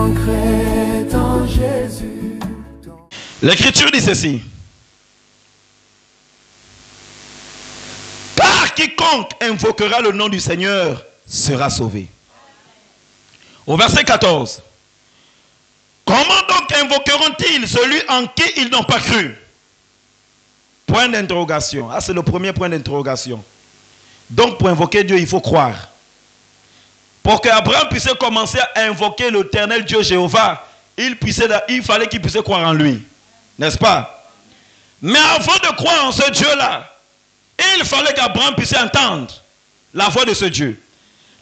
vaincrai dans Jésus. L'Écriture dit ceci. Car quiconque invoquera le nom du Seigneur sera sauvé. Au verset 14. Comment donc invoqueront-ils celui en qui ils n'ont pas cru? Point d'interrogation. Ah, c'est le premier point d'interrogation. Donc pour invoquer Dieu, il faut croire. Pour qu'Abraham puisse commencer à invoquer l'Éternel Dieu Jéhovah, il fallait qu'il puisse croire en lui. N'est-ce pas? Mais avant de croire en ce Dieu-là, il fallait qu'Abraham puisse entendre la voix de ce Dieu.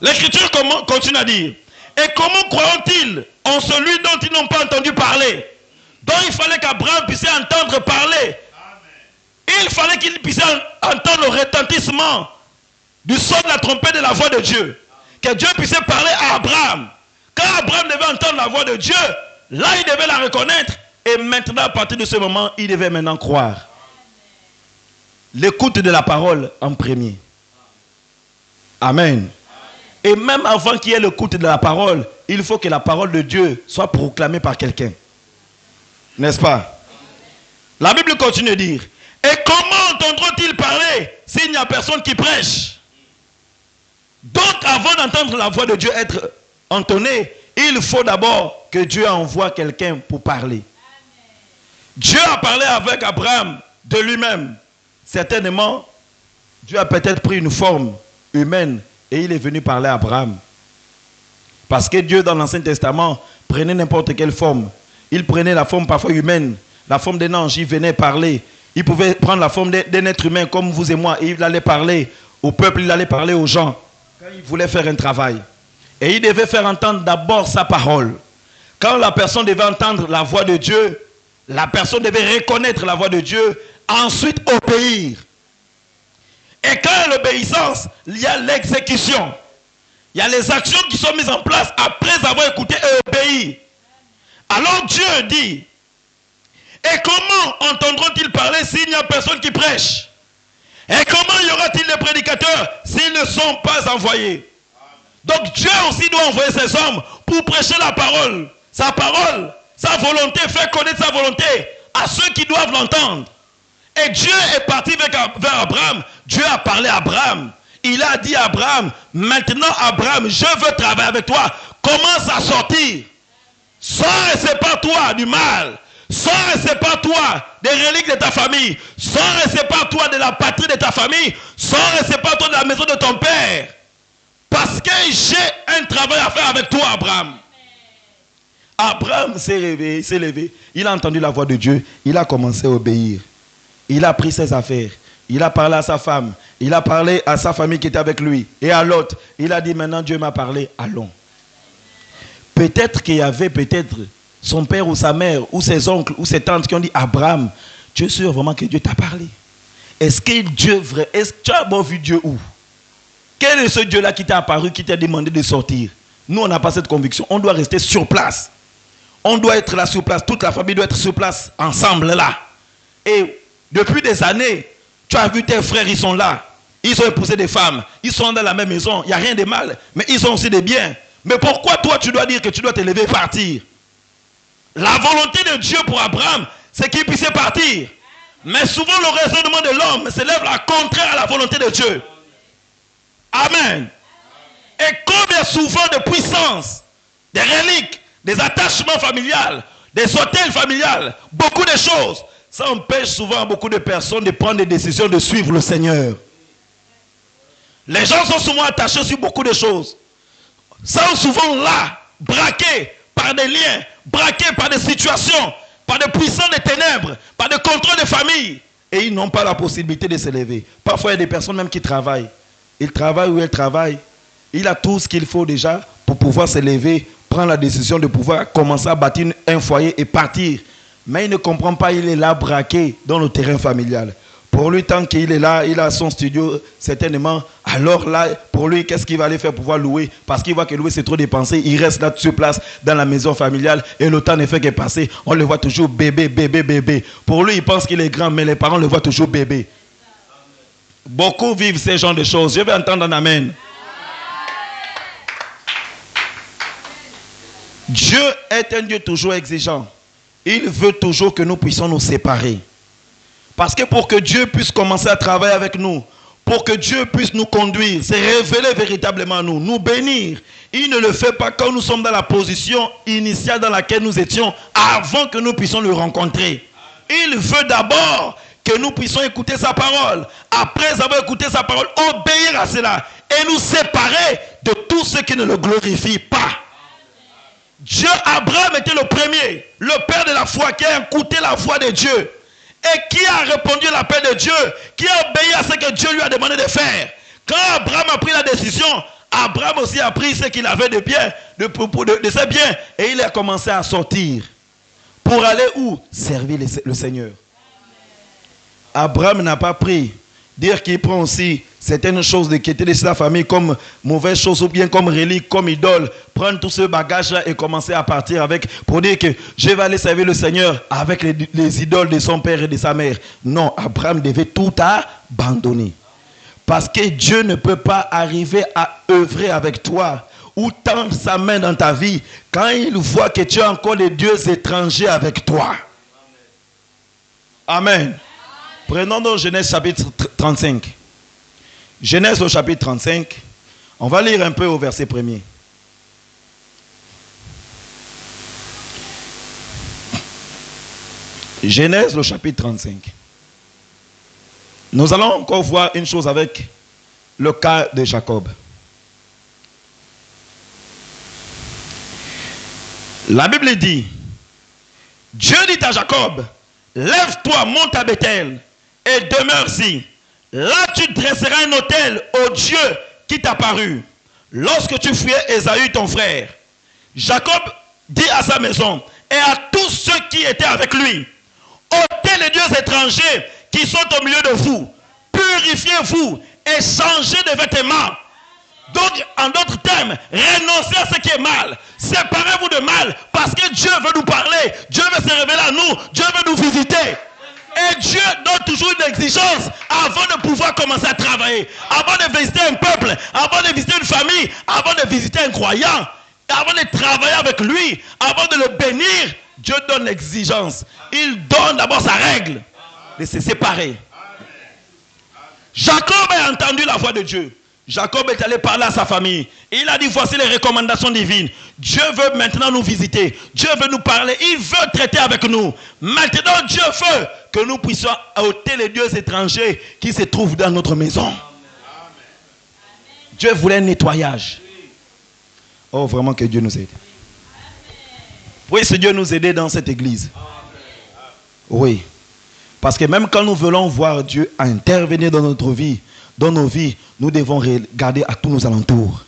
L'Écriture continue à dire, et comment croiront-ils en celui dont ils n'ont pas entendu parler? Donc il fallait qu'Abraham puisse entendre parler. Il fallait qu'il puisse entendre le retentissement du son de la trompette de la voix de Dieu. Que Dieu puisse parler à Abraham. Quand Abraham devait entendre la voix de Dieu, là il devait la reconnaître. Et maintenant, à partir de ce moment, il devait maintenant croire. L'écoute de la parole en premier. Amen. Et même avant qu'il y ait l'écoute de la parole, il faut que la parole de Dieu soit proclamée par quelqu'un. N'est-ce pas? La Bible continue de dire, et comment entendront-ils parler s'il n'y a personne qui prêche? Donc, avant d'entendre la voix de Dieu être entonnée, il faut d'abord que Dieu envoie quelqu'un pour parler. Dieu a parlé avec Abraham de lui-même. Certainement, Dieu a peut-être pris une forme humaine et il est venu parler à Abraham. Parce que Dieu, dans l'Ancien Testament, prenait n'importe quelle forme. Il prenait la forme parfois humaine, la forme d'un ange, il venait parler. Il pouvait prendre la forme d'un être humain comme vous et moi et il allait parler au peuple, il allait parler aux gens. Quand il voulait faire un travail. Et il devait faire entendre d'abord sa parole. Quand la personne devait entendre la voix de Dieu, la personne devait reconnaître la voix de Dieu, ensuite obéir. Et quand il y a l'obéissance, il y a l'exécution. Il y a les actions qui sont mises en place après avoir écouté et obéi. Alors Dieu dit, et comment entendront-ils parler s'il n'y a personne qui prêche? Et comment y aura-t-il des prédicateurs s'ils ne sont pas envoyés? Donc Dieu aussi doit envoyer ses hommes pour prêcher la parole. Sa parole, sa volonté, faire connaître sa volonté à ceux qui doivent l'entendre. Et Dieu est parti vers Abraham. Dieu a parlé à Abraham. Il a dit à Abraham, maintenant Abraham, je veux travailler avec toi. Commence à sortir. Sors et sépare-toi du mal. Sors et sépare-toi des reliques de ta famille. Sors et sépare-toi de la patrie de ta famille. Sors et sépare-toi de la maison de ton père. Parce que j'ai un travail à faire avec toi, Abraham. Abraham s'est réveillé, s'est levé. Il a entendu la voix de Dieu. Il a commencé à obéir. Il a pris ses affaires. Il a parlé à sa femme. Il a parlé à sa famille qui était avec lui. Et à l'autre. Il a dit, maintenant Dieu m'a parlé. Allons. Peut-être qu'il y avait son père ou sa mère ou ses oncles ou ses tantes qui ont dit, Abraham, tu es sûr vraiment que Dieu t'a parlé? Est-ce que Dieu vrai? Est-ce que tu as bon vu Dieu où? Quel est ce Dieu-là qui t'a apparu, qui t'a demandé de sortir? Nous, on n'a pas cette conviction. On doit rester sur place. On doit être là sur place. Toute la famille doit être sur place, ensemble là. Et depuis des années, tu as vu tes frères, ils sont là. Ils ont épousé des femmes. Ils sont dans la même maison. Il n'y a rien de mal. Mais ils ont aussi des biens. Mais pourquoi toi, tu dois dire que tu dois te lever et partir? La volonté de Dieu pour Abraham, c'est qu'il puisse partir. Mais souvent, le raisonnement de l'homme s'élève à contraire à la volonté de Dieu. Amen. Et combien souvent de puissance, des reliques, des attachements familiales, des hôtels familiales, beaucoup de choses, ça empêche souvent beaucoup de personnes de prendre des décisions de suivre le Seigneur. Les gens sont souvent attachés sur beaucoup de choses. Sont souvent là, braqués par des liens, braqués par des situations, par des puissants des ténèbres, par des contrôles de famille. Et ils n'ont pas la possibilité de se lever. Parfois, il y a des personnes même qui travaillent. Ils travaillent où elles travaillent. Il a tout ce qu'il faut déjà pour pouvoir se lever, prendre la décision de pouvoir commencer à bâtir un foyer et partir. Mais il ne comprend pas, il est là braqué dans le terrain familial. Pour lui, tant qu'il est là, il a son studio, certainement. Alors là, pour lui, qu'est-ce qu'il va aller faire pour pouvoir louer? Parce qu'il voit que louer, c'est trop dépensé. Il reste là sur place, dans la maison familiale. Et le temps ne fait que passer. On le voit toujours bébé, bébé, bébé. Pour lui, il pense qu'il est grand, mais les parents le voient toujours bébé. Beaucoup vivent ces genres de choses. Je vais entendre un amen. Dieu est un Dieu toujours exigeant. Il veut toujours que nous puissions nous séparer. Parce que pour que Dieu puisse commencer à travailler avec nous, pour que Dieu puisse nous conduire, se révéler véritablement à nous, nous bénir, il ne le fait pas quand nous sommes dans la position initiale dans laquelle nous étions avant que nous puissions le rencontrer. Il veut d'abord que nous puissions écouter sa parole. Après avoir écouté sa parole, obéir à cela et nous séparer de tout ce qui ne le glorifie pas. Dieu, Abraham était le premier, le père de la foi, qui a écouté la voix de Dieu et qui a répondu à l'appel de Dieu, qui a obéi à ce que Dieu lui a demandé de faire. Quand Abraham a pris la décision, Abraham aussi a pris ce qu'il avait de bien, de ses biens, et il a commencé à sortir. Pour aller où? Servir le Seigneur. Abraham n'a pas pris, dire qu'il prend aussi certaines choses qui étaient de sa famille comme mauvaises choses ou bien comme reliques, comme idoles, prendre tout ce bagage-là et commencer à partir avec, pour dire que je vais aller servir le Seigneur avec les idoles de son père et de sa mère. Non, Abraham devait tout abandonner. Parce que Dieu ne peut pas arriver à œuvrer avec toi ou tendre sa main dans ta vie quand il voit que tu as encore des dieux étrangers avec toi. Amen. Prenons donc Genèse chapitre 35. Genèse au chapitre 35. On va lire un peu au verset 1er. Genèse au chapitre 35. Nous allons encore voir une chose avec le cas de Jacob. La Bible dit, Dieu dit à Jacob, lève-toi, monte à Bethel et demeure-y. Là, tu dresseras un autel au Dieu qui t'a paru lorsque tu fuyais Ésaü, ton frère. Jacob dit à sa maison et à tous ceux qui étaient avec lui, ôtez les dieux étrangers qui sont au milieu de vous, purifiez-vous et changez de vêtements. Donc, en d'autres termes, renoncez à ce qui est mal. Séparez-vous de mal parce que Dieu veut nous parler. Dieu veut se révéler à nous. Dieu veut nous visiter. Et Dieu donne toujours une exigence avant de pouvoir commencer à travailler. Avant de visiter un peuple, avant de visiter une famille, avant de visiter un croyant, avant de travailler avec lui, avant de le bénir, Dieu donne l'exigence. Il donne d'abord sa règle de se séparer. Jacob a entendu la voix de Dieu. Jacob est allé parler à sa famille. Il a dit, voici les recommandations divines. Dieu veut maintenant nous visiter. Dieu veut nous parler. Il veut traiter avec nous. Maintenant, Dieu veut que nous puissions ôter les dieux étrangers qui se trouvent dans notre maison. Amen. Dieu voulait un nettoyage. Oh, vraiment que Dieu nous aide. Puisse Dieu nous aider dans cette église. Oui. Parce que même quand nous voulons voir Dieu intervenir dans notre vie, dans nos vies, nous devons regarder à tous nos alentours.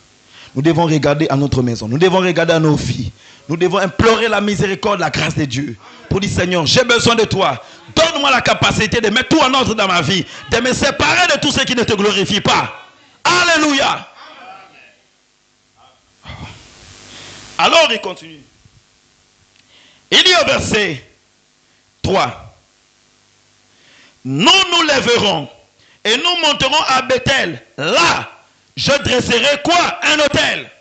Nous devons regarder à notre maison. Nous devons regarder à nos vies. Nous devons implorer la miséricorde, la grâce de Dieu. Pour dire, Seigneur, j'ai besoin de toi. Donne-moi la capacité de mettre tout en ordre dans ma vie. De me séparer de tout ce qui ne te glorifie pas. Alléluia. Alors il continue. Il dit au verset 3. Nous nous lèverons. Et nous monterons à Bethel. Là, je dresserai quoi? Un autel.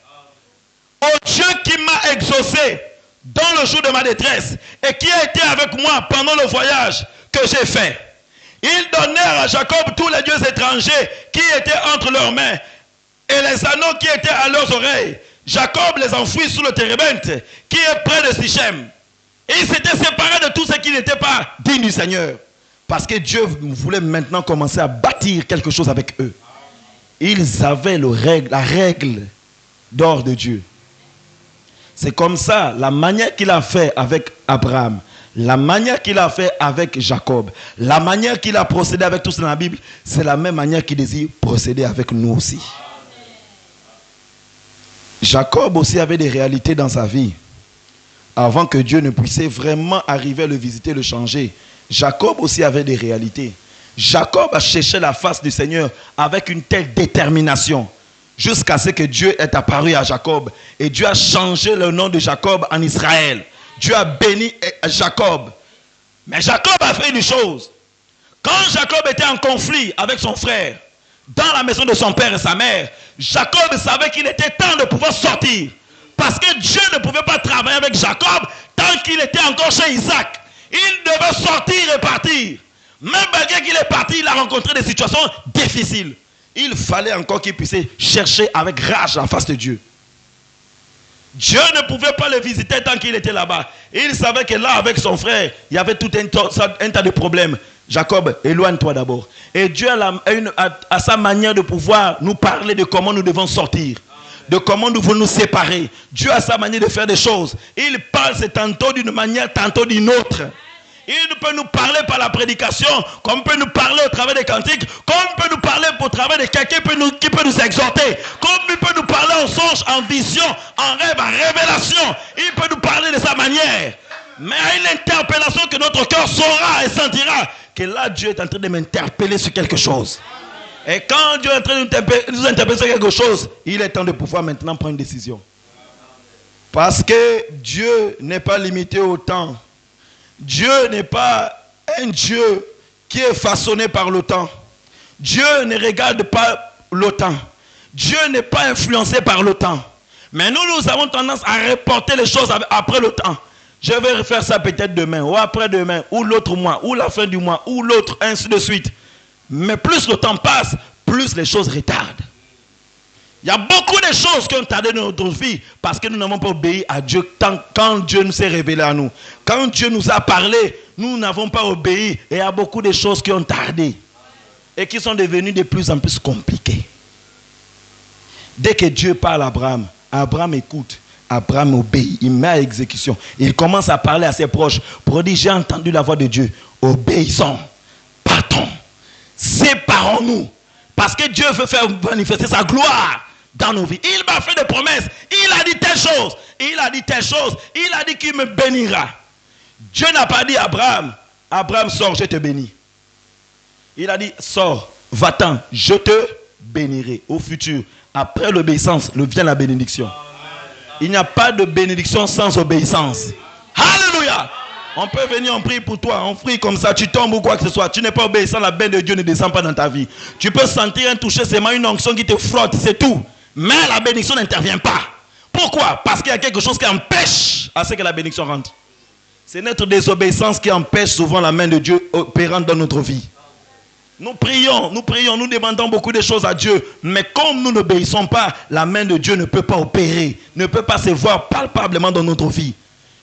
Au Dieu qui m'a exaucé dans le jour de ma détresse et qui a été avec moi pendant le voyage que j'ai fait. Ils donnèrent à Jacob tous les dieux étrangers qui étaient entre leurs mains et les anneaux qui étaient à leurs oreilles. Jacob les enfouit sous le térébinthe qui est près de Sichem. Et ils s'étaient séparés de tout ce qui n'était pas digne du Seigneur. Parce que Dieu voulait maintenant commencer à bâtir quelque chose avec eux. Ils avaient la règle d'or de Dieu. C'est comme ça, la manière qu'il a fait avec Abraham, la manière qu'il a fait avec Jacob, la manière qu'il a procédé avec tous dans la Bible, c'est la même manière qu'il désire procéder avec nous aussi. Jacob aussi avait des réalités dans sa vie. Avant que Dieu ne puisse vraiment arriver à le visiter, le changer. Jacob aussi avait des réalités. Jacob a cherché la face du Seigneur avec une telle détermination jusqu'à ce que Dieu est apparu à Jacob. Et Dieu a changé le nom de Jacob en Israël. Dieu a béni Jacob. Mais Jacob a fait une chose. Quand Jacob était en conflit avec son frère, dans la maison de son père et sa mère, Jacob savait qu'il était temps de pouvoir sortir. Parce que Dieu ne pouvait pas travailler avec Jacob tant qu'il était encore chez Isaac. Il devait sortir et partir. Même malgré qu'il est parti, il a rencontré des situations difficiles. Il fallait encore qu'il puisse chercher avec rage la face de Dieu. Dieu ne pouvait pas le visiter tant qu'il était là-bas. Il savait que là, avec son frère, il y avait tout un tas de problèmes. Jacob, éloigne-toi d'abord. Et Dieu a sa manière de pouvoir nous parler de comment nous devons sortir, de comment nous devons nous séparer. Dieu a sa manière de faire des choses. Il parle, c'est tantôt d'une manière, tantôt d'une autre. Il peut nous parler par la prédication, comme il peut nous parler au travers des cantiques, comme il peut nous parler au travers de quelqu'un qui peut nous exhorter, comme il peut nous parler en songe, en vision, en rêve, en révélation. Il peut nous parler de sa manière. Mais à une interpellation que notre cœur saura et sentira que là, Dieu est en train de m'interpeller sur quelque chose. Et quand Dieu est en train de nous interpeller sur quelque chose, il est temps de pouvoir maintenant prendre une décision. Parce que Dieu n'est pas limité au temps. Dieu n'est pas un Dieu qui est façonné par le temps. Dieu ne regarde pas le temps. Dieu n'est pas influencé par le temps. Mais nous avons tendance à reporter les choses après le temps. Je vais faire ça peut-être demain, ou après-demain, ou l'autre mois, ou la fin du mois, ou l'autre, ainsi de suite. Mais plus le temps passe, plus les choses retardent. Il y a beaucoup de choses qui ont tardé dans notre vie parce que nous n'avons pas obéi à Dieu quand Dieu nous s'est révélé à nous. Quand Dieu nous a parlé, nous n'avons pas obéi. Et il y a beaucoup de choses qui ont tardé et qui sont devenues de plus en plus compliquées. Dès que Dieu parle à Abraham, Abraham écoute, Abraham obéit, il met à exécution. Il commence à parler à ses proches. Pour dire, j'ai entendu la voix de Dieu. Obéissons, partons, séparons-nous. Parce que Dieu veut faire manifester sa gloire dans nos vies. Il m'a fait des promesses. Il a dit telle chose. Il a dit telle chose. Il a dit qu'il me bénira. Dieu n'a pas dit à Abraham, Abraham sors, je te bénis. Il a dit, sors, va-t'en, je te bénirai. Au futur, après l'obéissance, vient la bénédiction. Il n'y a pas de bénédiction sans obéissance. Alléluia. On peut venir, on prie pour toi, on prie comme ça, tu tombes ou quoi que ce soit. Tu n'es pas obéissant, la bénédiction de Dieu ne descend pas dans ta vie. Tu peux sentir un toucher, c'est une onction qui te frotte, c'est tout. Mais la bénédiction n'intervient pas. Pourquoi? Parce qu'il y a quelque chose qui empêche à ce que la bénédiction rentre. C'est notre désobéissance qui empêche souvent la main de Dieu opérante dans notre vie. Nous prions, nous demandons beaucoup de choses à Dieu. Mais comme nous n'obéissons pas, la main de Dieu ne peut pas opérer, ne peut pas se voir palpablement dans notre vie.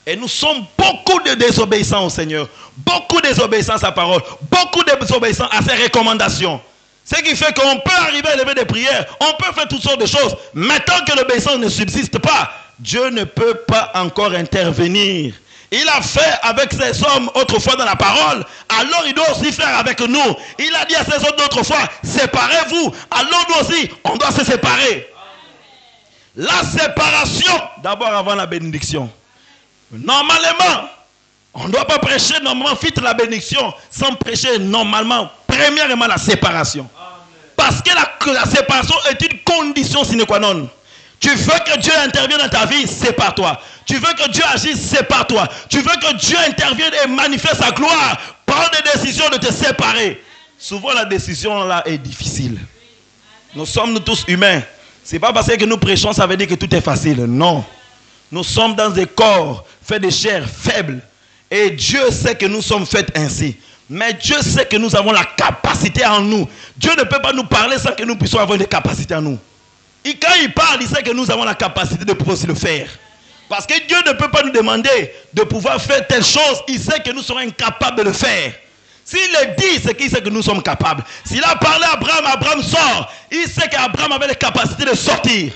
Et nous sommes beaucoup de désobéissants au Seigneur. Beaucoup de désobéissants à sa parole. Beaucoup de désobéissants à ses recommandations. Ce qui fait qu'on peut arriver à élever des prières. On peut faire toutes sortes de choses. Mais tant que l'obéissance ne subsiste pas, Dieu ne peut pas encore intervenir. Il a fait avec ces hommes autrefois dans la parole. Alors il doit aussi faire avec nous. Il a dit à ces hommes d'autrefois, séparez-vous. Alors nous aussi, on doit se séparer. La séparation, d'abord avant la bénédiction. Normalement, on ne doit pas prêcher normalement, fit la bénédiction, sans prêcher normalement, premièrement la séparation. Parce que la séparation est une condition sine qua non. Tu veux que Dieu intervienne dans ta vie, sépare-toi. Tu veux que Dieu agisse, sépare-toi. Tu veux que Dieu intervienne et manifeste sa gloire, prends des décisions de te séparer. Souvent la décision là est difficile. Nous sommes tous humains. Ce n'est pas parce que nous prêchons, ça veut dire que tout est facile. Non. Nous sommes dans des corps faits de chair faibles. Et Dieu sait que nous sommes faits ainsi. Mais Dieu sait que nous avons la capacité en nous. Dieu ne peut pas nous parler sans que nous puissions avoir des capacités en nous. Et quand il parle, il sait que nous avons la capacité de pouvoir aussi le faire. Parce que Dieu ne peut pas nous demander de pouvoir faire telle chose. Il sait que nous serons incapables de le faire. S'il le dit, c'est qu'il sait que nous sommes capables. S'il a parlé à Abraham, Abraham sort. Il sait qu'Abraham avait les capacités de sortir.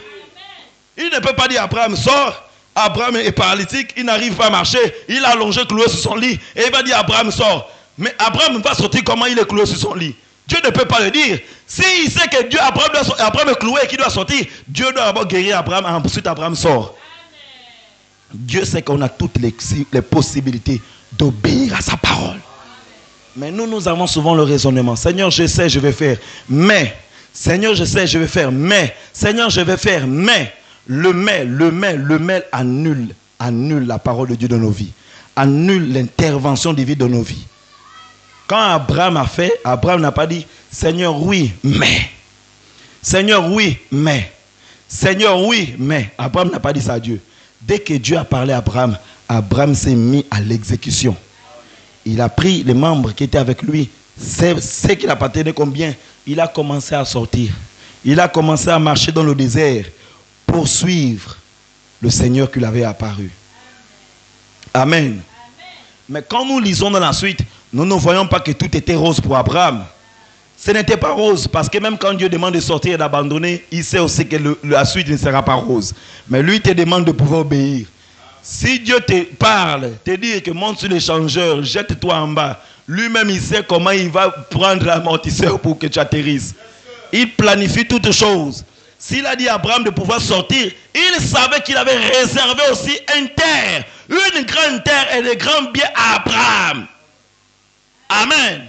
Il ne peut pas dire Abraham sort. Abraham est paralytique, il n'arrive pas à marcher. Il a allongé, cloué sur son lit. Et il va dire Abraham sort. Mais Abraham va sortir comment il est cloué sur son lit. Dieu ne peut pas le dire. S'il sait que Dieu, Abraham est cloué et qu'il doit sortir, Dieu doit d'abord guérir Abraham. Ensuite Abraham sort. Dieu sait qu'on a toutes les possibilités d'obéir à sa parole. Mais nous avons souvent le raisonnement. Seigneur, je sais, je vais faire. Mais. Seigneur, je sais, je vais faire. Mais. Seigneur, je vais faire. Mais. Le mais annule la parole de Dieu dans nos vies. Annule l'intervention divine dans nos vies. Quand Abraham a fait, Abraham n'a pas dit Seigneur, oui, mais. Seigneur, oui, mais. Seigneur, oui, mais Abraham n'a pas dit ça à Dieu. Dès que Dieu a parlé à Abraham, Abraham s'est mis à l'exécution. Il a pris les membres qui étaient avec lui, ceux qu'il appartenait combien, il a commencé à sortir. Il a commencé à marcher dans le désert pour suivre le Seigneur qui lui avait apparu. Amen. Mais quand nous lisons dans la suite, nous ne voyons pas que tout était rose pour Abraham. Ce n'était pas rose, parce que même quand Dieu demande de sortir et d'abandonner, il sait aussi que la suite ne sera pas rose. Mais lui te demande de pouvoir obéir. Si Dieu te parle, te dit que monte sur l'échangeur, jette-toi en bas, lui-même il sait comment il va prendre l'amortisseur pour que tu atterrisses. Il planifie toutes choses. S'il a dit à Abraham de pouvoir sortir, il savait qu'il avait réservé aussi une terre, une grande terre et de grands biens à Abraham. Amen.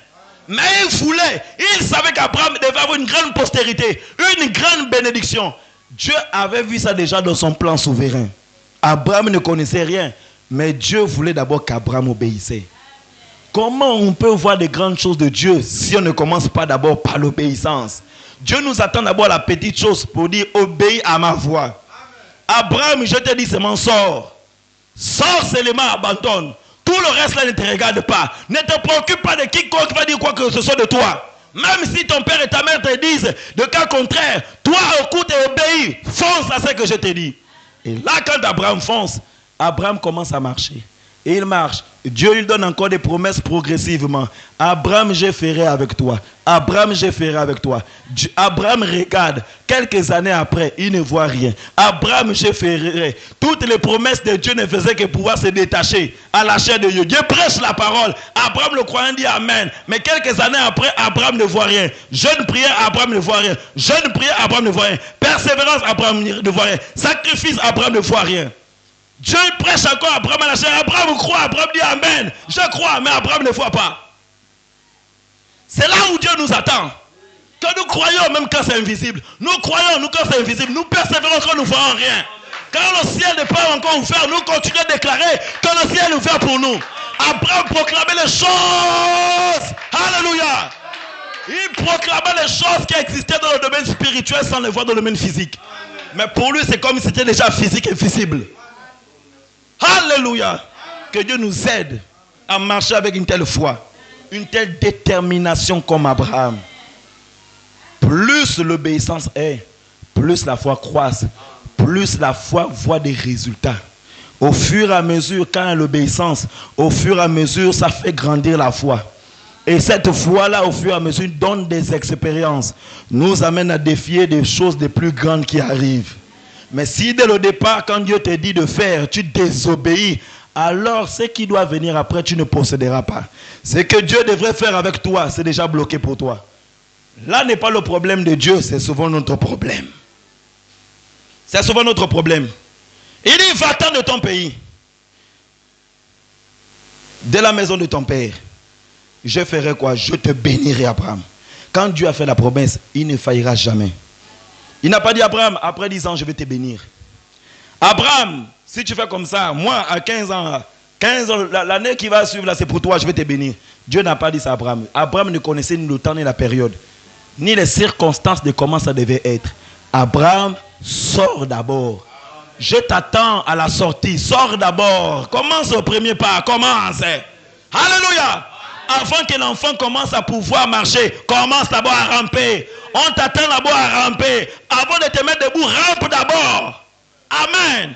Mais il savait qu'Abraham devait avoir une grande postérité, une grande bénédiction. Dieu avait vu ça déjà dans son plan souverain. Abraham ne connaissait rien, mais Dieu voulait d'abord qu'Abraham obéissait. Comment on peut voir des grandes choses de Dieu si on ne commence pas d'abord par l'obéissance? Dieu nous attend d'abord à la petite chose pour dire obéis à ma voix. Abraham, je te dis seulement sors. Sors seulement, abandonne. Tout le reste là ne te regarde pas. Ne te préoccupe pas de quiconque va dire quoi que ce soit de toi. Même si ton père et ta mère te disent de cas contraire, toi écoute et obéis. Fonce à ce que je te dis. Et là quand Abraham fonce, Abraham commence à marcher. Et il marche. Dieu lui donne encore des promesses progressivement. Abraham, je ferai avec toi. Abraham, je ferai avec toi. Abraham regarde. Quelques années après, il ne voit rien. Abraham, je ferai. Toutes les promesses de Dieu ne faisaient que pouvoir se détacher à la chair de Dieu. Dieu prêche la parole. Abraham le croyant dit Amen. Mais quelques années après, Abraham ne voit rien. Jeune prière, Abraham ne voit rien. Jeune prière, Abraham ne voit rien. Persévérance, Abraham ne voit rien. Sacrifice, Abraham ne voit rien. Dieu prêche encore à Abraham à la chair. Abraham croit, Abraham dit Amen. Je crois, mais Abraham ne voit pas. C'est là où Dieu nous attend. Que nous croyons même quand c'est invisible. Nous croyons, nous quand c'est invisible. Nous persévérons quand nous ne voyons rien. Quand le ciel n'est pas encore ouvert, nous continuons à déclarer que le ciel est ouvert pour nous. Abraham proclamait les choses. Alléluia. Il proclamait les choses qui existaient dans le domaine spirituel sans les voir dans le domaine physique. Mais pour lui, c'est comme si c'était déjà physique et visible. Alléluia. Que Dieu nous aide à marcher avec une telle foi, une telle détermination comme Abraham. Plus l'obéissance est, plus la foi croise, plus la foi voit des résultats. Au fur et à mesure, quand l'obéissance, au fur et à mesure, ça fait grandir la foi. Et cette foi-là, au fur et à mesure, donne des expériences, nous amène à défier des choses les plus grandes qui arrivent. Mais si dès le départ, quand Dieu te dit de faire, tu désobéis, alors ce qui doit venir après, tu ne posséderas pas. Ce que Dieu devrait faire avec toi, c'est déjà bloqué pour toi. Là n'est pas le problème de Dieu, c'est souvent notre problème. C'est souvent notre problème. Il dit, va-t'en de ton pays, de la maison de ton père. Je ferai quoi? Je te bénirai, Abraham. Quand Dieu a fait la promesse, il ne faillira jamais. Il n'a pas dit, Abraham, après 10 ans, je vais te bénir. Abraham, si tu fais comme ça, moi, à 15 ans, l'année qui va suivre, là, c'est pour toi, je vais te bénir. Dieu n'a pas dit ça à Abraham. Abraham ne connaissait ni le temps, ni la période, ni les circonstances de comment ça devait être. Abraham, sors d'abord. Je t'attends à la sortie. Sors d'abord. Commence au premier pas. Commence. Alléluia. Avant que l'enfant commence à pouvoir marcher, commence d'abord à ramper. On t'attend d'abord à ramper. Avant de te mettre debout, rampe d'abord. Amen.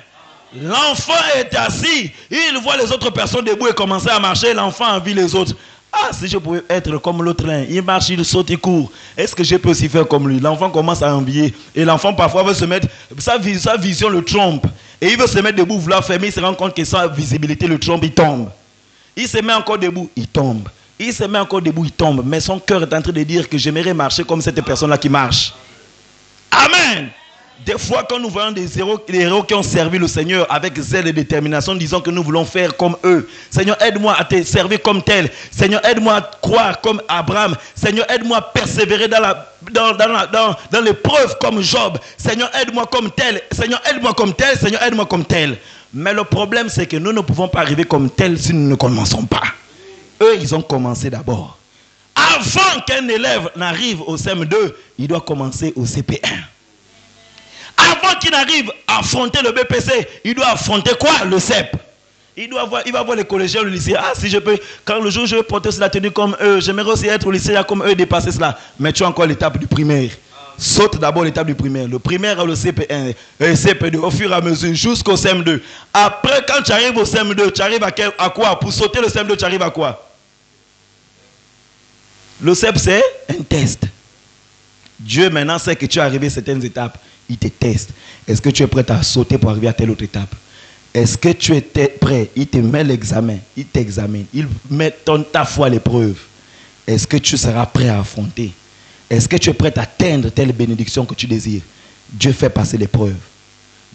L'enfant est assis. Il voit les autres personnes debout et commencer à marcher. L'enfant envie les autres. Ah, si je pouvais être comme l'autre, il marche, il saute, il court. Est-ce que je peux aussi faire comme lui? L'enfant commence à envier. Et l'enfant parfois veut se mettre, sa vision le trompe. Et il veut se mettre debout, vouloir faire, mais il se rend compte que sa visibilité le trompe, il tombe. Il se met encore debout, il tombe. Il se met encore debout, il tombe. Mais son cœur est en train de dire que j'aimerais marcher comme cette personne-là qui marche. Amen. Des fois, quand nous voyons des héros qui ont servi le Seigneur avec zèle et détermination, disant que nous voulons faire comme eux. Seigneur, aide-moi à te servir comme tel. Seigneur, aide-moi à croire comme Abraham. Seigneur, aide-moi à persévérer dans l'épreuve comme Job. Seigneur, aide-moi comme tel. Seigneur, aide-moi comme tel. Seigneur, aide-moi comme tel. Mais le problème, c'est que nous ne pouvons pas arriver comme tel si nous ne commençons pas. Eux, ils ont commencé d'abord. Avant qu'un élève n'arrive au CM2, il doit commencer au CP1. Avant qu'il n'arrive à affronter le BPC, il doit affronter quoi? Le CEP. Il va voir les collégiens au lycée. Ah, si je peux, quand le jour où je vais porter la tenue comme eux, j'aimerais aussi être au lycée comme eux et dépasser cela. Mais tu as encore l'étape du primaire. Saute d'abord l'étape du primaire. Le primaire a le CP1, le CP2, au fur et à mesure, jusqu'au CM2. Après, quand tu arrives au CM2, tu arrives à quoi? Pour sauter le CM2, tu arrives à quoi? Le CEP, c'est un test. Dieu maintenant sait que tu es arrivé à certaines étapes. Il te teste. Est-ce que tu es prêt à sauter pour arriver à telle autre étape? Est-ce que tu étais prêt? Il te met l'examen, il t'examine, il met ta foi à l'épreuve. Est-ce que tu seras prêt à affronter? Est-ce que tu es prêt à atteindre telle bénédiction que tu désires? Dieu fait passer l'épreuve.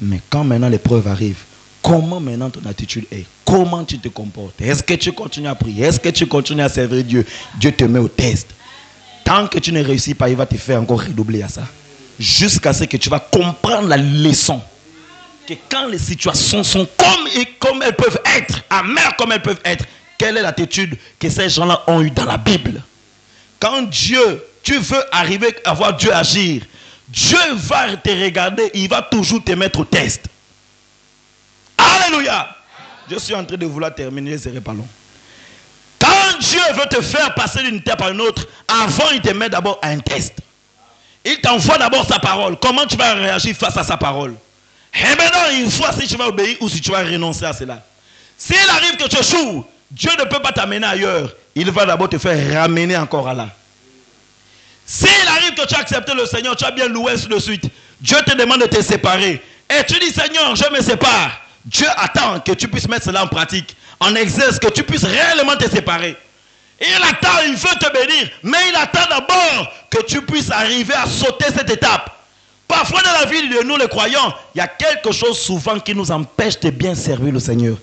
Mais quand maintenant l'épreuve arrive, comment maintenant ton attitude est? Comment tu te comportes? Est-ce que tu continues à prier? Est-ce que tu continues à servir Dieu? Dieu te met au test. Tant que tu ne réussis pas, il va te faire encore redoubler à ça. Jusqu'à ce que tu vas comprendre la leçon. Que quand les situations sont comme elles peuvent être, amères comme elles peuvent être, quelle est l'attitude que ces gens-là ont eue dans la Bible? Quand tu veux arriver à voir Dieu agir, Dieu va te regarder, il va toujours te mettre au test. Alléluia! Je suis en train de vouloir terminer, ce n'est pas long. Quand Dieu veut te faire passer d'une étape à une autre, avant il te met d'abord à un test. Il t'envoie d'abord sa parole. Comment tu vas réagir face à sa parole? Et maintenant, il faut si tu vas obéir ou si tu vas renoncer à cela. S'il arrive que tu échoues, Dieu ne peut pas t'amener ailleurs. Il va d'abord te faire ramener encore à là. S'il arrive que tu as accepté le Seigneur, tu as bien loué ainsi de suite, Dieu te demande de te séparer. Et tu dis, Seigneur, je me sépare. Dieu attend que tu puisses mettre cela en pratique, en exerce, que tu puisses réellement te séparer. Il attend, il veut te bénir, mais il attend d'abord que tu puisses arriver à sauter cette étape. Parfois dans la vie de nous les croyants, il y a quelque chose souvent qui nous empêche de bien servir le Seigneur.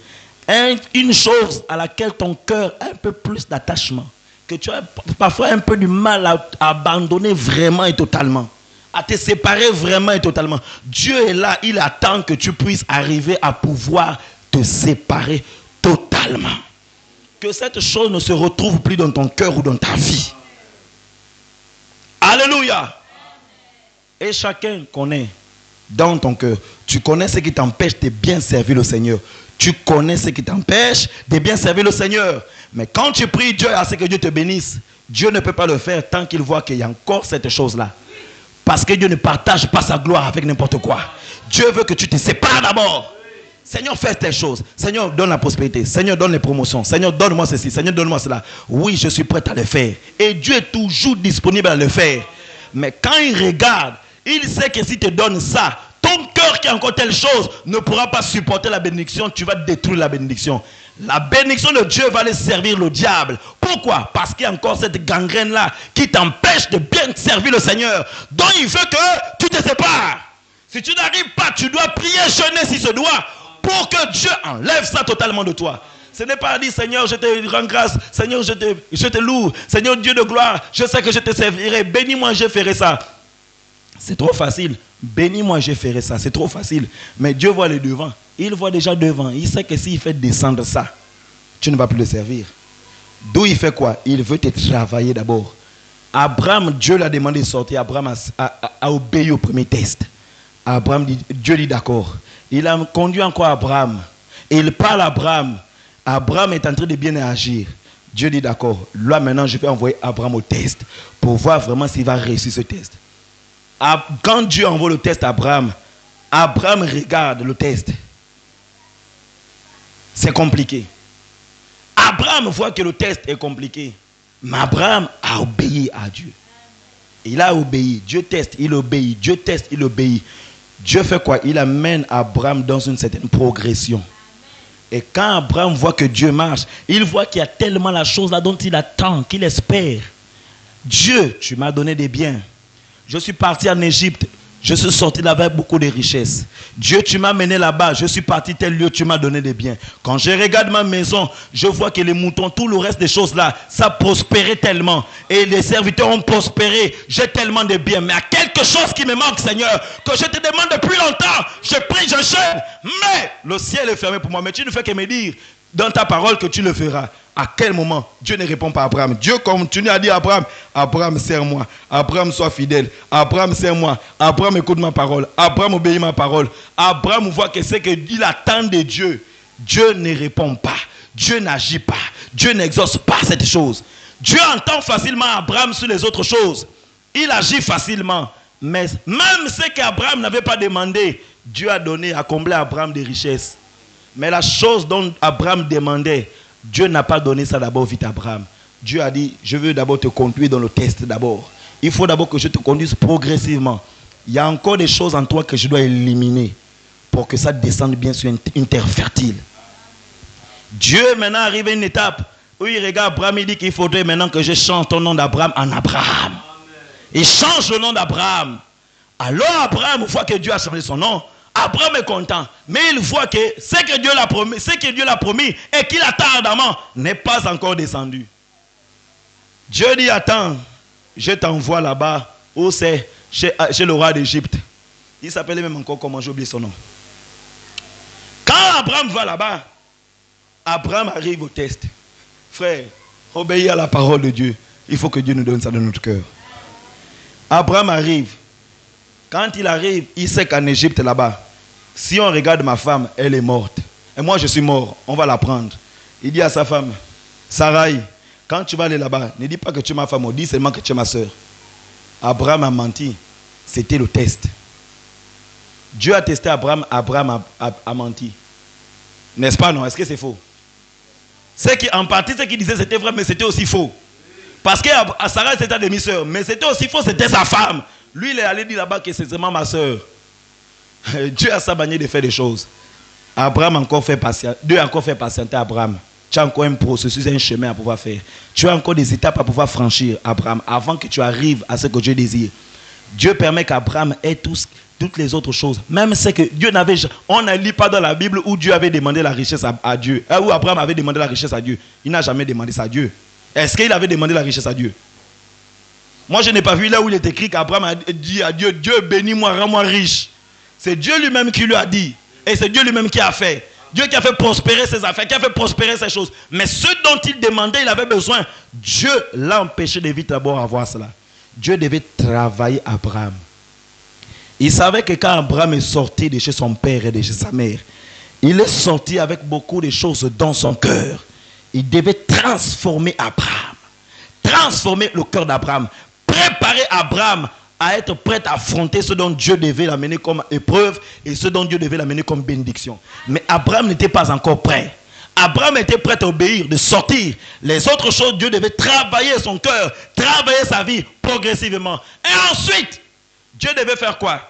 Une chose à laquelle ton cœur a un peu plus d'attachement, que tu as parfois un peu du mal à abandonner vraiment et totalement, à te séparer vraiment et totalement. Dieu est là, il attend que tu puisses arriver à pouvoir te séparer totalement. Que cette chose ne se retrouve plus dans ton cœur ou dans ta vie. Alléluia. Et chacun connaît dans ton cœur. Tu connais ce qui t'empêche de bien servir le Seigneur. Tu connais ce qui t'empêche de bien servir le Seigneur. Mais quand tu pries Dieu à ce que Dieu te bénisse, Dieu ne peut pas le faire tant qu'il voit qu'il y a encore cette chose-là. Parce que Dieu ne partage pas sa gloire avec n'importe quoi. Dieu veut que tu te sépares d'abord. Seigneur, fais telle chose. Seigneur, donne la prospérité. Seigneur, donne les promotions. Seigneur, donne-moi ceci. Seigneur, donne-moi cela. Oui, je suis prêt à le faire. Et Dieu est toujours disponible à le faire. Mais quand il regarde, il sait que s'il te donne ça, ton cœur qui a encore telle chose ne pourra pas supporter la bénédiction. Tu vas détruire la bénédiction. La bénédiction de Dieu va aller servir le diable. Pourquoi? Parce qu'il y a encore cette gangrène-là qui t'empêche de bien servir le Seigneur. Donc il veut que tu te sépares. Si tu n'arrives pas, tu dois prier, jeûner si ce doit, pour que Dieu enlève ça totalement de toi. Ce n'est pas dire, Seigneur, je te rends grâce. Seigneur, je te loue. Seigneur, Dieu de gloire, je sais que je te servirai. Bénis-moi, je ferai ça. C'est trop facile. Bénis-moi, je ferai ça. C'est trop facile. Mais Dieu voit le devant. Il voit déjà devant. Il sait que s'il fait descendre ça, tu ne vas plus le servir. D'où il fait quoi? Il veut te travailler d'abord. Abraham, Dieu l'a demandé de sortir. Abraham a obéi au premier test. Dieu dit d'accord. Il a conduit encore Abraham. Et il parle à Abraham. Abraham est en train de bien agir. Dieu dit d'accord. Là maintenant, je vais envoyer Abraham au test pour voir vraiment s'il va réussir ce test. Quand Dieu envoie le test à Abraham, Abraham regarde le test. C'est compliqué. Abraham voit que le test est compliqué. Mais Abraham a obéi à Dieu. Il a obéi. Dieu teste, il obéit. Dieu teste, il obéit. Dieu fait quoi? Il amène Abraham dans une certaine progression. Et quand Abraham voit que Dieu marche, il voit qu'il y a tellement la chose là dont il attend, qu'il espère. Dieu, tu m'as donné des biens. Je suis parti en Égypte. Je suis sorti là-bas avec beaucoup de richesses. Dieu, tu m'as mené là-bas. Je suis parti tel lieu, tu m'as donné des biens. Quand je regarde ma maison, je vois que les moutons, tout le reste des choses là, ça prospérait tellement. Et les serviteurs ont prospéré. J'ai tellement de biens. Mais il y a quelque chose qui me manque, Seigneur, que je te demande depuis longtemps. Je prie, je jeûne. Mais le ciel est fermé pour moi. Mais tu ne fais que me dire dans ta parole que tu le feras. À quel moment Dieu ne répond pas à Abraham? Dieu continue à dire à Abraham, Abraham, sers-moi. Abraham, sois fidèle. Abraham, sers-moi. Abraham, écoute ma parole. Abraham, obéit ma parole. Abraham voit que c'est qu'il attend de Dieu. Dieu ne répond pas. Dieu n'agit pas. Dieu n'exauce pas cette chose. Dieu entend facilement Abraham sur les autres choses. Il agit facilement. Mais même ce qu'Abraham n'avait pas demandé, Dieu a donné, a comblé à Abraham des richesses. Mais la chose dont Abraham demandait, Dieu n'a pas donné ça d'abord vite à Abraham. Dieu a dit, je veux d'abord te conduire dans le test d'abord. Il faut d'abord que je te conduise progressivement. Il y a encore des choses en toi que je dois éliminer pour que ça descende bien sur une terre fertile. Dieu maintenant arrive à une étape où il regarde Abraham, il dit qu'il faudrait maintenant que je change ton nom d'Abraham en Abraham. Il change le nom d'Abraham. Alors Abraham, une fois que Dieu a changé son nom, Abraham est content, mais il voit que ce que Dieu l'a promis et qu'il attend ardemment n'est pas encore descendu. Dieu dit, attends, je t'envoie là-bas, où c'est chez le roi d'Égypte. Il s'appelait même encore comment, j'ai oublié son nom. Quand Abraham va là-bas, Abraham arrive au test. Frère, obéis à la parole de Dieu. Il faut que Dieu nous donne ça dans notre cœur. Abraham arrive. Quand il arrive, il sait qu'en Égypte là-bas, si on regarde ma femme, elle est morte. Et moi je suis mort, on va la prendre. Il dit à sa femme, Sarai, quand tu vas aller là-bas, ne dis pas que tu es ma femme, dis seulement que tu es ma soeur. Abraham a menti. C'était le test. Dieu a testé Abraham, Abraham a menti. N'est-ce pas, non? Est-ce que c'est faux? En partie, ce qu'il disait, c'était vrai, mais c'était aussi faux. Parce que Sarah, c'était sa demi-sœur. Mais c'était aussi faux, c'était sa femme. Lui, il est allé dire là-bas que c'est seulement ma sœur. Dieu a sa manière de faire des choses. Abraham encore fait patienter. Dieu a encore fait patienter Abraham. Tu as encore un processus, un chemin à pouvoir faire. Tu as encore des étapes à pouvoir franchir, Abraham, avant que tu arrives à ce que Dieu désire. Dieu permet qu'Abraham ait toutes les autres choses. Même ce que Dieu n'avait jamais. On ne lit pas dans la Bible où Dieu avait demandé la richesse à Dieu. Où Abraham avait demandé la richesse à Dieu. Il n'a jamais demandé ça à Dieu. Est-ce qu'il avait demandé la richesse à Dieu? Moi, je n'ai pas vu là où il est écrit qu'Abraham a dit à Dieu, Dieu bénis-moi, rends-moi riche. C'est Dieu lui-même qui lui a dit. Et c'est Dieu lui-même qui a fait. Dieu qui a fait prospérer ses affaires, qui a fait prospérer ses choses. Mais ce dont il demandait, il avait besoin. Dieu l'a empêché de vite d'abord avoir cela. Dieu devait travailler Abraham. Il savait que quand Abraham est sorti de chez son père et de chez sa mère, il est sorti avec beaucoup de choses dans son cœur. Il devait transformer Abraham. Transformer le cœur d'Abraham. Préparer Abraham à être prêt à affronter ce dont Dieu devait l'amener comme épreuve et ce dont Dieu devait l'amener comme bénédiction. Mais Abraham n'était pas encore prêt. Abraham était prêt à obéir, de sortir. Les autres choses, Dieu devait travailler son cœur, travailler sa vie progressivement. Et ensuite, Dieu devait faire quoi?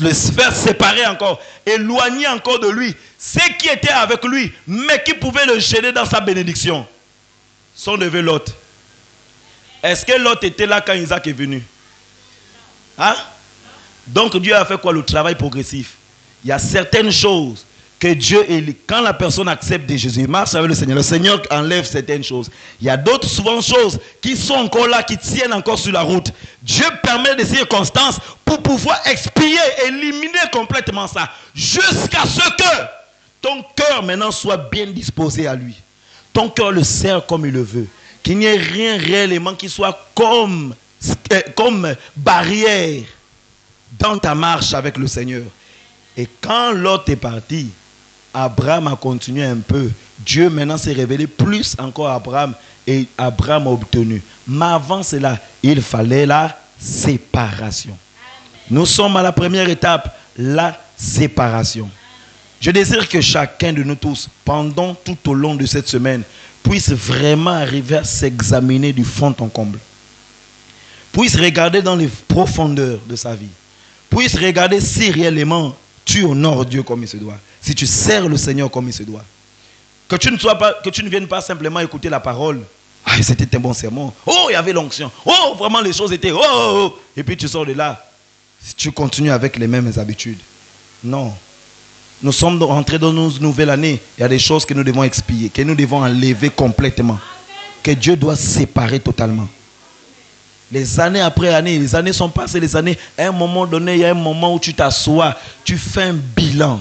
Le faire séparer encore, éloigner encore de lui ceux qui étaient avec lui, mais qui pouvaient le gêner dans sa bénédiction. Son neveu Lot. Est-ce que Lot était là quand Isaac est venu? Hein? Donc Dieu a fait quoi? Le travail progressif. Il y a certaines choses que Dieu, quand la personne accepte de Jésus, marche avec le Seigneur enlève certaines choses. Il y a d'autres souvent choses qui sont encore là, qui tiennent encore sur la route. Dieu permet des circonstances pour pouvoir expier, éliminer complètement ça, jusqu'à ce que ton cœur maintenant soit bien disposé à lui. Ton cœur le sert comme il le veut. Qu'il n'y ait rien réellement qui soit comme barrière dans ta marche avec le Seigneur. Et quand Lot est parti, Abraham a continué un peu. Dieu maintenant s'est révélé plus encore à Abraham et Abraham a obtenu. Mais avant cela, il fallait la séparation. Nous sommes à la première étape, la séparation. Je désire que chacun de nous tous, pendant tout au long de cette semaine, puisse vraiment arriver à s'examiner du fond en comble. Puisse regarder dans les profondeurs de sa vie. Puisse regarder si réellement tu honores Dieu comme il se doit. Si tu sers le Seigneur comme il se doit. Que tu ne viennes pas simplement écouter la parole. Ah, c'était un bon sermon. Oh, il y avait l'onction. Oh, vraiment les choses étaient. Oh. Et puis tu sors de là. Si tu continues avec les mêmes habitudes. Non. Nous sommes rentrés dans une nouvelle année. Il y a des choses que nous devons expier, que nous devons enlever complètement. Que Dieu doit séparer totalement. Les années après années, les années sont passées, les années. À un moment donné, il y a un moment où tu t'assois, tu fais un bilan.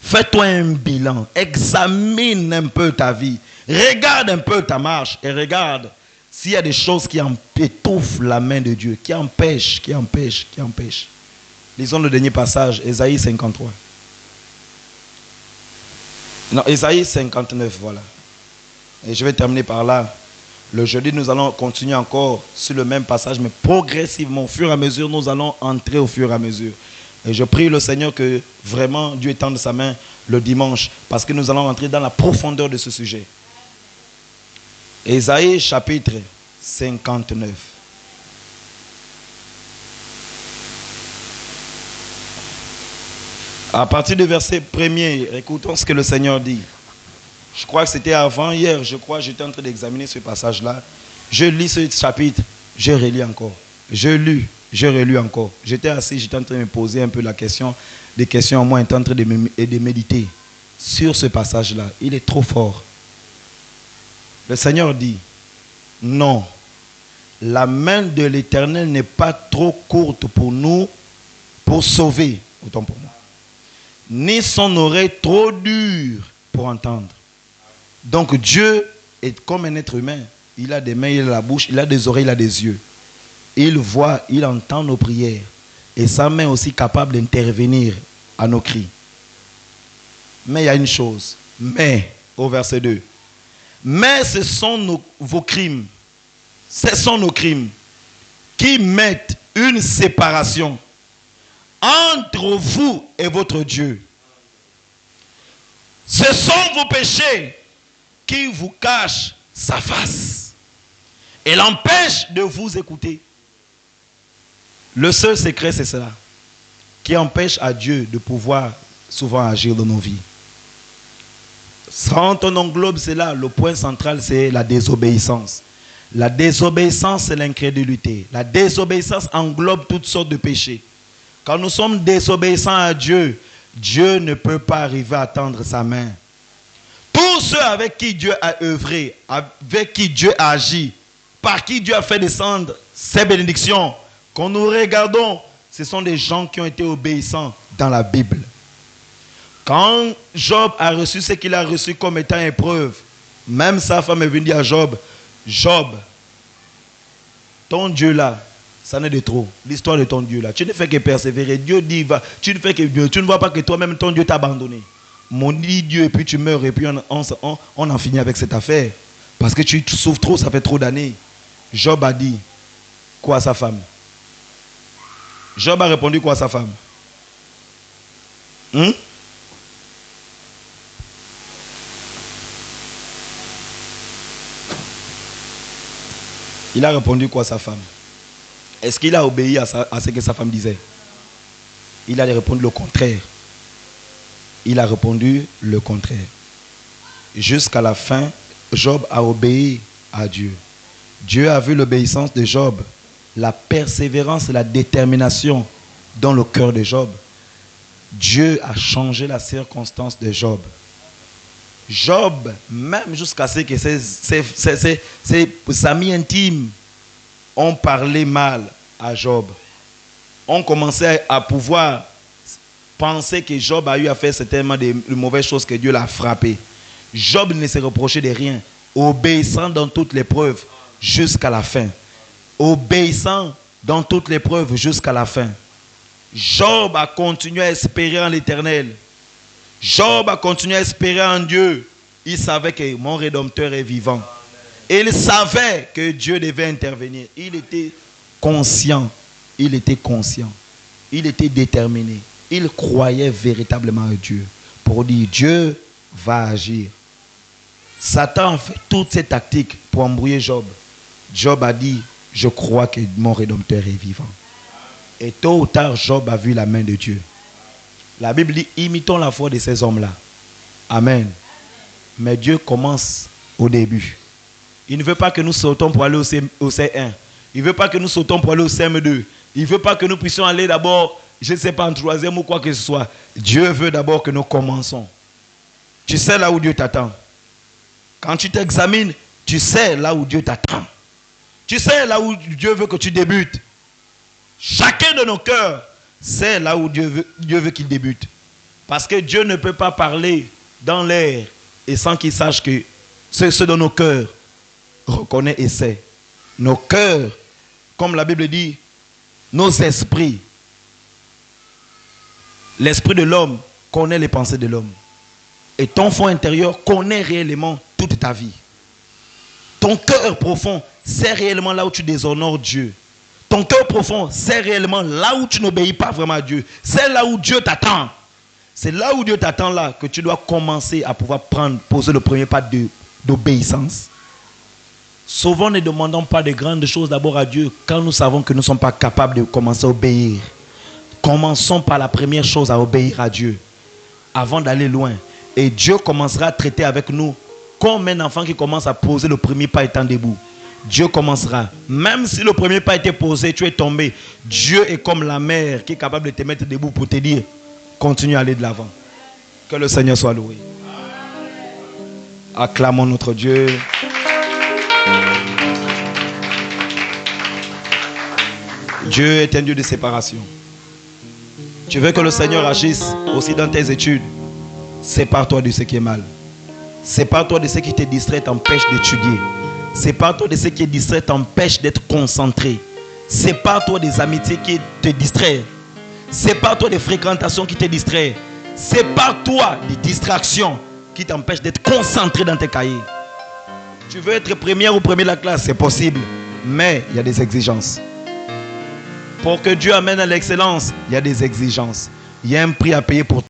Fais-toi un bilan. Examine un peu ta vie. Regarde un peu ta marche et regarde s'il y a des choses qui étouffent la main de Dieu, qui empêchent. Lisons le dernier passage, Ésaïe 53. Non, Ésaïe 59, voilà. Et je vais terminer par là. Le jeudi, nous allons continuer encore sur le même passage, mais progressivement, au fur et à mesure, nous allons entrer au fur et à mesure. Et je prie le Seigneur que vraiment Dieu étende sa main le dimanche, parce que nous allons entrer dans la profondeur de ce sujet. Ésaïe chapitre 59. À partir du verset 1er, écoutons ce que le Seigneur dit. Je crois que c'était avant hier, j'étais en train d'examiner ce passage-là. Je lis ce chapitre, je relis encore. Je relis encore. J'étais assis, j'étais en train de me poser un peu des questions en moi, j'étais en train de méditer sur ce passage-là. Il est trop fort. Le Seigneur dit, non, la main de l'Éternel n'est pas trop courte pour nous, pour sauver, autant pour moi, ni son oreille trop dure pour entendre. Donc Dieu est comme un être humain. Il a des mains, il a la bouche, il a des oreilles, il a des yeux. Il voit, il entend nos prières. Et sa main est aussi capable d'intervenir à nos cris. Mais il y a une chose. Mais, au verset 2. Mais ce sont vos crimes. Ce sont nos crimes qui mettent une séparation entre vous et votre Dieu. Ce sont vos péchés qui vous cachent sa face et l'empêchent de vous écouter. Le seul secret, c'est cela, qui empêche à Dieu de pouvoir souvent agir dans nos vies. Quand on englobe cela, le point central, c'est la désobéissance. La désobéissance, c'est l'incrédulité. La désobéissance englobe toutes sortes de péchés. Quand nous sommes désobéissants à Dieu, Dieu ne peut pas arriver à tendre sa main. Tous ceux avec qui Dieu a œuvré, avec qui Dieu a agi, par qui Dieu a fait descendre ses bénédictions, quand nous regardons, ce sont des gens qui ont été obéissants dans la Bible. Quand Job a reçu ce qu'il a reçu comme étant épreuve, même sa femme est venue dire à Job, Job, ton Dieu là, ça n'est de trop. L'histoire de ton Dieu là, tu ne fais que persévérer. Dieu dit, tu ne fais que Dieu, tu ne vois pas que toi-même ton Dieu t'a abandonné. Mon dit Dieu, et puis tu meurs, et puis on en finit avec cette affaire. Parce que tu souffres trop, ça fait trop d'années. Job a dit quoi à sa femme? Job a répondu quoi à sa femme? Il a répondu quoi à sa femme? Est-ce qu'il a obéi à ce que sa femme disait? Il a répondu le contraire. Il a répondu le contraire. Jusqu'à la fin, Job a obéi à Dieu. Dieu a vu l'obéissance de Job, la persévérance et la détermination dans le cœur de Job. Dieu a changé la circonstance de Job. Job, même jusqu'à ce que ses amis intimes ont parlé mal à Job, ont commencé à pouvoir penser que Job a eu à faire certainement de mauvaises choses, que Dieu l'a frappé. Job ne s'est reproché de rien, obéissant dans toutes les preuves jusqu'à la fin. Obéissant dans toutes les preuves jusqu'à la fin. Job a continué à espérer en l'Éternel. Job a continué à espérer en Dieu. Il savait que mon Rédempteur est vivant. Et il savait que Dieu devait intervenir. Il était conscient. Il était conscient. Il était déterminé. Il croyait véritablement à Dieu. Pour dire, Dieu va agir. Satan a fait toutes ces tactiques pour embrouiller Job. Job a dit, je crois que mon Rédempteur est vivant. Et tôt ou tard, Job a vu la main de Dieu. La Bible dit, imitons la foi de ces hommes-là. Amen. Mais Dieu commence au début. Il ne veut pas que nous sautons pour aller au C1. Il ne veut pas que nous sautons pour aller au CM2. Il ne veut pas que nous puissions aller d'abord, je ne sais pas, en troisième ou quoi que ce soit. Dieu veut d'abord que nous commençons. Tu sais là où Dieu t'attend. Quand tu t'examines, tu sais là où Dieu t'attend. Tu sais là où Dieu veut que tu débutes. Chacun de nos cœurs sait là où Dieu veut qu'il débute. Parce que Dieu ne peut pas parler dans l'air et sans qu'il sache que C'est ce dont nos cœurs reconnaissent et sait. Nos cœurs, comme la Bible dit, nos esprits. L'esprit de l'homme connaît les pensées de l'homme. Et ton fond intérieur connaît réellement toute ta vie. Ton cœur profond sait réellement là où tu déshonores Dieu. Ton cœur profond sait réellement là où tu n'obéis pas vraiment à Dieu. C'est là où Dieu t'attend. C'est là où Dieu t'attend là que tu dois commencer à pouvoir poser le premier pas d'obéissance. Souvent, ne demandons pas de grandes choses d'abord à Dieu quand nous savons que nous ne sommes pas capables de commencer à obéir. Commençons par la première chose à obéir à Dieu avant d'aller loin. Et Dieu commencera à traiter avec nous comme un enfant qui commence à poser le premier pas étant debout. Dieu commencera. Même si le premier pas était posé, tu es tombé. Dieu est comme la mère qui est capable de te mettre debout pour te dire, continue à aller de l'avant. Que le Seigneur soit loué. Acclamons notre Dieu. Dieu est un Dieu de séparation. Tu veux que le Seigneur agisse aussi dans tes études. Sépare-toi de ce qui est mal. Sépare-toi de ce qui te distrait, t'empêche d'étudier. Sépare-toi de ce qui est distrait, t'empêche d'être concentré. Sépare-toi des amitiés qui te distraient. Sépare-toi des fréquentations qui te distraient. Sépare-toi des distractions qui t'empêchent d'être concentré dans tes cahiers. Tu veux être première ou premier de la classe, c'est possible. Mais il y a des exigences. Pour que Dieu amène à l'excellence, il y a des exigences. Il y a un prix à payer pour